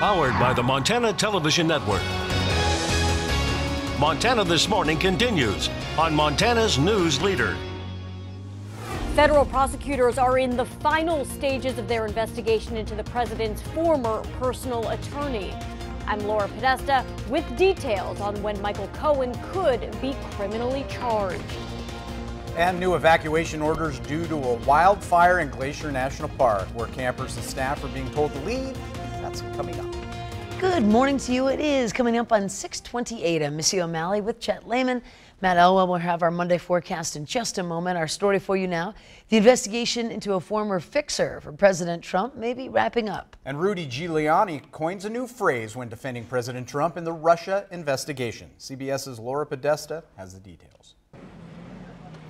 Powered by the Montana Television Network. Montana This Morning continues on Montana's News Leader. Federal prosecutors are in the final stages of their investigation into the president's former personal attorney. I'm Laura Podesta with details on when Michael Cohen could be criminally charged. And new evacuation orders due to a wildfire in Glacier National Park, where campers and staff are being told to leave. That's coming up. Good morning to you. It is coming up on 6:28. I'm Missy O'Malley with Chet Lehman. Matt Elwell will have our Monday forecast in just a moment. Our story for you now. The investigation into a former fixer for President Trump may be wrapping up. And Rudy Giuliani coins a new phrase when defending President Trump in the Russia investigation. CBS's Laura Podesta has the details.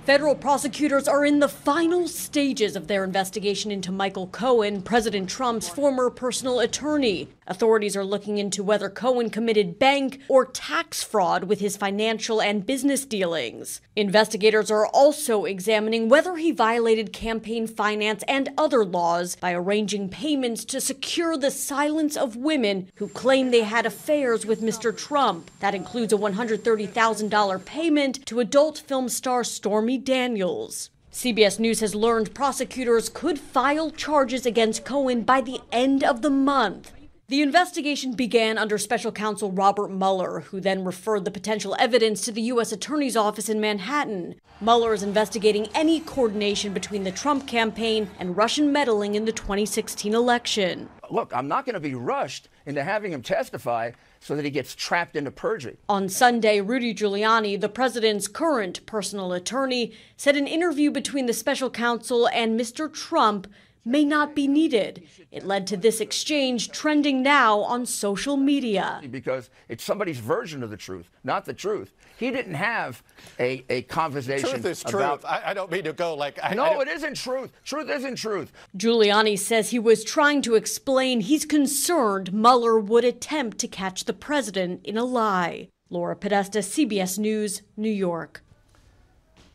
Federal prosecutors are in the final stages of their investigation into Michael Cohen, President Trump's former personal attorney. Authorities are looking into whether Cohen committed bank or tax fraud with his financial and business dealings. Investigators are also examining whether he violated campaign finance and other laws by arranging payments to secure the silence of women who claim they had affairs with Mr. Trump. That includes a $130,000 payment to adult film star Stormy Daniels. CBS News has learned prosecutors could file charges against Cohen by the end of the month. The investigation began under special counsel Robert Mueller, who then referred the potential evidence to the U.S. Attorney's Office in Manhattan. Mueller is investigating any coordination between the Trump campaign and Russian meddling in the 2016 election. Look, I'm not going to be rushed into having him testify so that he gets trapped into perjury. On Sunday, Rudy Giuliani, the president's current personal attorney, said an interview between the special counsel and Mr. Trump may not be needed. It led to this exchange trending now on social media. Because it's somebody's version of the truth, not the truth. He didn't have a conversation. Truth is about... truth. I don't mean to go like... No, it isn't truth. Truth isn't truth. Giuliani says he was trying to explain he's concerned Mueller would attempt to catch the president in a lie. Laura Podesta, CBS News, New York.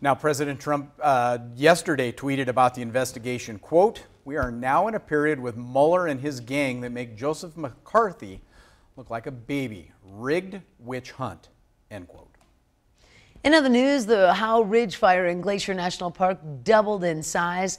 Now, President Trump yesterday tweeted about the investigation, quote, "We are now in a period with Mueller and his gang that make Joseph McCarthy look like a baby. Rigged witch hunt," end quote. In other news, the Howe Ridge fire in Glacier National Park doubled in size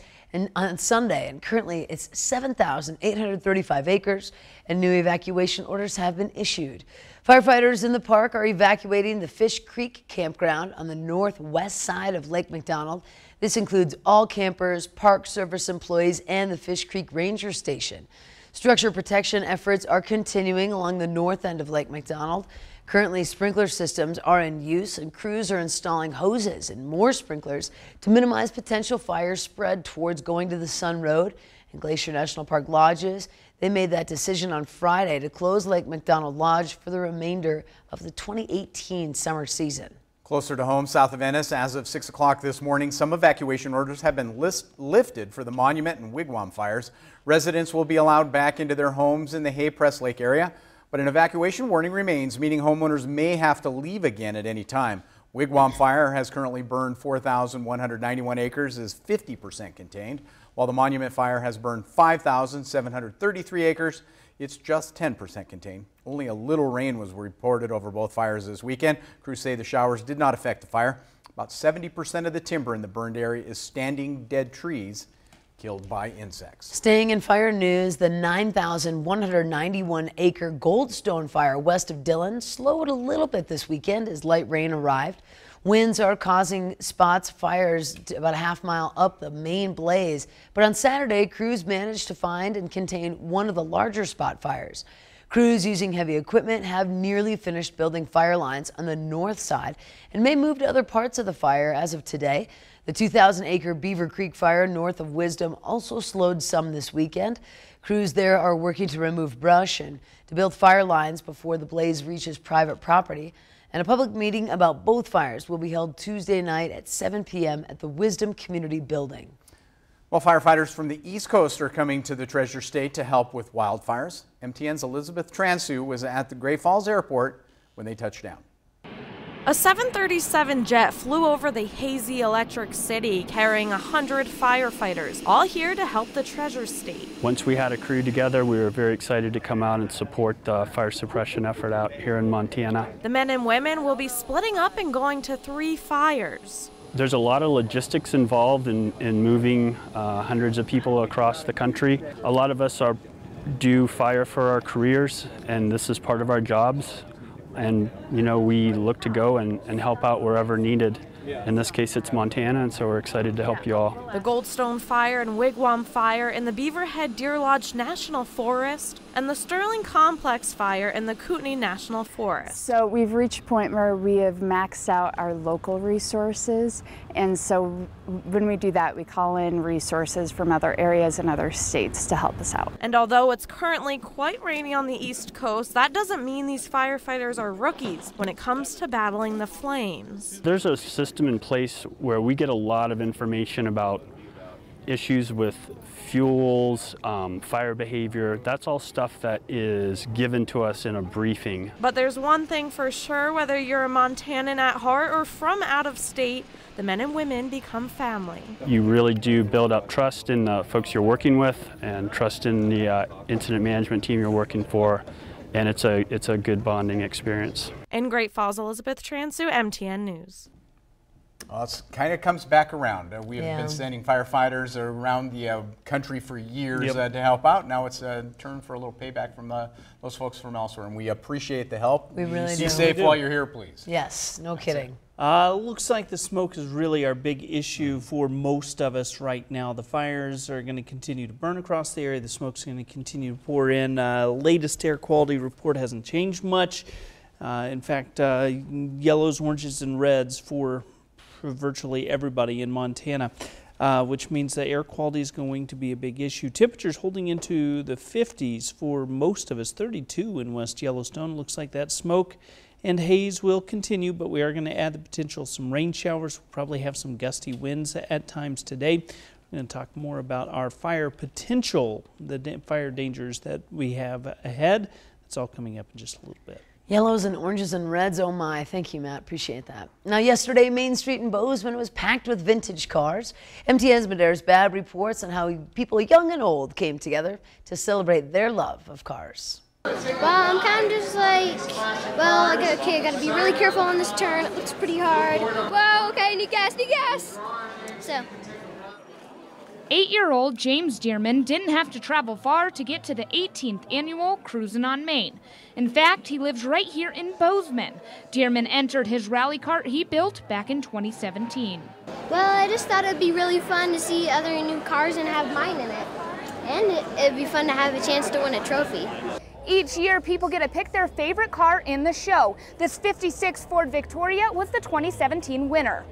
on Sunday, and currently it's 7,835 acres, and new evacuation orders have been issued. Firefighters in the park are evacuating the Fish Creek campground on the northwest side of Lake McDonald. This includes all campers, Park Service employees, and the Fish Creek Ranger Station. Structure protection efforts are continuing along the north end of Lake McDonald. Currently, sprinkler systems are in use, and crews are installing hoses and more sprinklers to minimize potential fire spread towards going to the Sun Road and Glacier National Park lodges. They made that decision on Friday to close Lake McDonald Lodge for the remainder of the 2018 summer season. Closer to home, south of Ennis, as of 6 o'clock this morning, some evacuation orders have been lifted for the Monument and Wigwam fires. Residents will be allowed back into their homes in the Hay-Press Lake area, but an evacuation warning remains, meaning homeowners may have to leave again at any time. Wigwam fire has currently burned 4,191 acres, is 50% contained, while the Monument fire has burned 5,733 acres. It's just 10% contained. Only a little rain was reported over both fires this weekend. Crews say the showers did not affect the fire. About 70% of the timber in the burned area is standing dead trees killed by insects. Staying in fire news, the 9,191 acre Goldstone fire west of Dillon slowed a little bit this weekend as light rain arrived. Winds are causing spots fires about a half-mile up the main blaze, but on Saturday, crews managed to find and contain one of the larger spot fires. Crews using heavy equipment have nearly finished building fire lines on the north side and may move to other parts of the fire as of today. The 2,000-acre Beaver Creek fire north of Wisdom also slowed some this weekend. Crews there are working to remove brush and to build fire lines before the blaze reaches private property. And a public meeting about both fires will be held Tuesday night at 7 p.m. at the Wisdom Community Building. Well, firefighters from the East Coast are coming to the Treasure State to help with wildfires. MTN's Elizabeth Transu was at the Great Falls Airport when they touched down. A 737 jet flew over the hazy electric city carrying 100 firefighters, all here to help the Treasure State. Once we had a crew together, we were very excited to come out and support the fire suppression effort out here in Montana. The men and women will be splitting up and going to 3 fires. There's a lot of logistics involved in moving hundreds of people across the country. A lot of us do fire for our careers, and this is part of our jobs. And, you know, we look to go and help out wherever needed. In this case, it's Montana, and so we're excited to help you all. The Goldstone Fire and Wigwam Fire in the Beaverhead Deer Lodge National Forest, and the Sterling Complex Fire in the Kootenai National Forest. So we've reached a point where we have maxed out our local resources, and so when we do that, we call in resources from other areas and other states to help us out. And although it's currently quite rainy on the East Coast, that doesn't mean these firefighters are rookies when it comes to battling the flames. There's a system in place where we get a lot of information about issues with fuels, fire behavior. That's all stuff that is given to us in a briefing. But there's one thing for sure, whether you're a Montanan at heart or from out of state, the men and women become family. You really do build up trust in the folks you're working with and trust in the incident management team you're working for, and it's a good bonding experience. In Great Falls, Elizabeth Transu, MTN News. Well, it kind of comes back around. We have been sending firefighters around the country for years to help out. Now it's a turn for a little payback from those folks from elsewhere, and we appreciate the help. We really do. Be safe while you're here, please. Yes, no kidding. Looks like the smoke is really our big issue for most of us right now. The fires are going to continue to burn across the area. The smoke's going to continue to pour in. Latest air quality report hasn't changed much. In fact, yellows, oranges, and reds for virtually everybody in Montana, which means that air quality is going to be a big issue. Temperatures holding into the 50s for most of us, 32 in West Yellowstone. Looks like that smoke and haze will continue, but we are going to add the potential of some rain showers. We'll probably have some gusty winds at times today. We're going to talk more about our fire potential, the fire dangers that we have ahead. That's all coming up in just a little bit. Yellows and oranges and reds, oh my. Thank you, Matt. Appreciate that. Now, yesterday, Main Street in Bozeman was packed with vintage cars. MTN's Madeiras Bab reports on how people young and old came together to celebrate their love of cars. Well, I'm kind of just like, well, okay, I gotta be really careful on this turn. It looks pretty hard. Whoa, okay, need gas, need gas. So. 8-year-old James Dearman didn't have to travel far to get to the 18th annual Cruisin on Main. In fact, he lives right here in Bozeman. Dearman entered his rally cart he built back in 2017. Well, I just thought it'd be really fun to see other new cars and have mine in it. And it'd be fun to have a chance to win a trophy. Each year, people get to pick their favorite car in the show. This 56 Ford Victoria was the 2017 winner.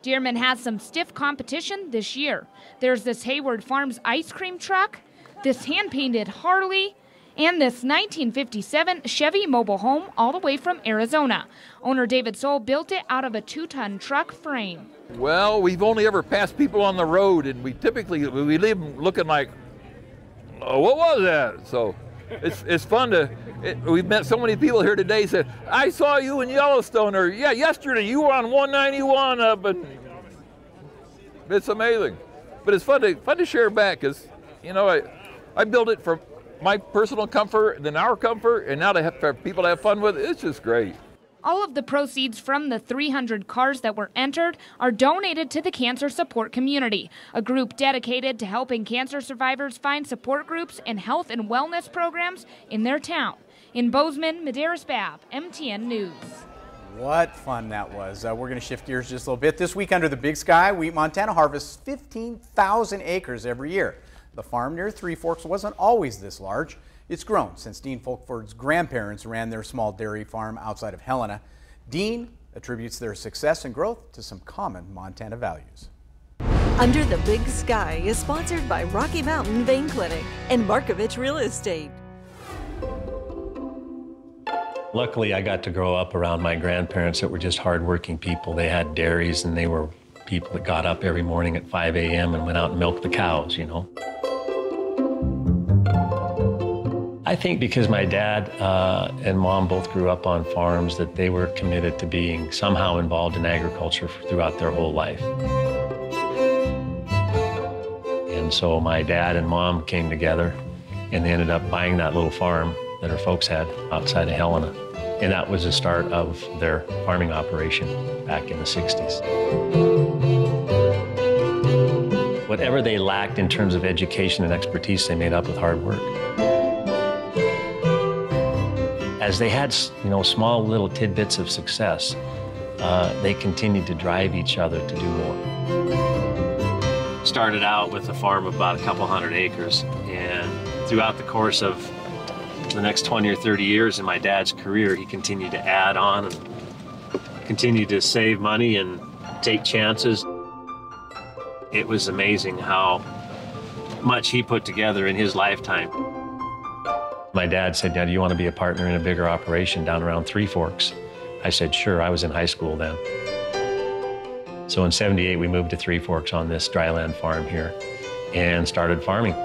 Dearman has some stiff competition this year. There's this Hayward Farms ice cream truck, this hand-painted Harley, and this 1957 Chevy mobile home all the way from Arizona. Owner David Soul built it out of a 2-ton truck frame. Well, we've only ever passed people on the road, and we leave them looking like, oh, what was that? So it's fun to, we've met so many people here today said, I saw you in Yellowstone, or yeah, yesterday you were on 191 up, and it's amazing. But it's fun to share back, because, you know, I built it for my personal comfort, then our comfort, and now to have for people to have fun with it, it's just great. All of the proceeds from the 300 cars that were entered are donated to the Cancer Support Community, a group dedicated to helping cancer survivors find support groups and health and wellness programs in their town. In Bozeman, Madeiras Bab, MTN News. What fun that was. We're going to shift gears just a little bit. This week under the big sky, Montana harvests 15,000 acres every year. The farm near Three Forks wasn't always this large. It's grown since Dean Folkford's grandparents ran their small dairy farm outside of Helena. Dean attributes their success and growth to some common Montana values. Under the Big Sky is sponsored by Rocky Mountain Vein Clinic and Markovich Real Estate. Luckily, I got to grow up around my grandparents that were just hardworking people. They had dairies, and they were people that got up every morning at 5 a.m. and went out and milked the cows, you know. I think because my dad and mom both grew up on farms, that they were committed to being somehow involved in agriculture throughout their whole life. And so my dad and mom came together and they ended up buying that little farm that her folks had outside of Helena. And that was the start of their farming operation back in the 60s. Whatever they lacked in terms of education and expertise, they made up with hard work. As they had, small little tidbits of success, they continued to drive each other to do more. Started out with a farm of about a couple hundred acres, and throughout the course of the next 20 or 30 years in my dad's career, he continued to add on and continued to save money and take chances. It was amazing how much he put together in his lifetime. My dad said, "Dad, do you want to be a partner in a bigger operation down around Three Forks?" I said, "Sure." I was in high school then. So in '78, we moved to Three Forks on this dryland farm here and started farming.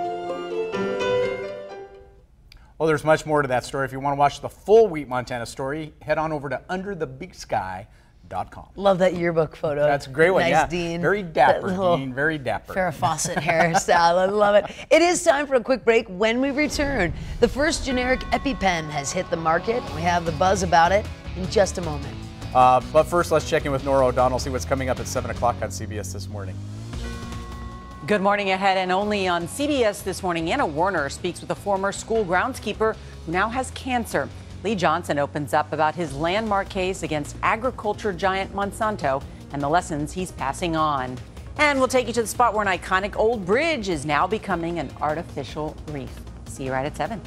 Well, there's much more to that story. If you want to watch the full Wheat Montana story, head on over to underthebigsky.com. Love that yearbook photo. That's a great one, nice, yeah. Dean. Very dapper, Dean, very dapper. Farrah Fawcett hairstyle, I love it. It is time for a quick break. When we return, the first generic EpiPen has hit the market. We have the buzz about it in just a moment. But first, let's check in with Nora O'Donnell, see what's coming up at 7 o'clock on CBS This Morning. Good morning ahead, and only on CBS This Morning, Anna Warner speaks with a former school groundskeeper who now has cancer. Lee Johnson opens up about his landmark case against agriculture giant Monsanto and the lessons he's passing on. And we'll take you to the spot where an iconic old bridge is now becoming an artificial reef. See you right at 7.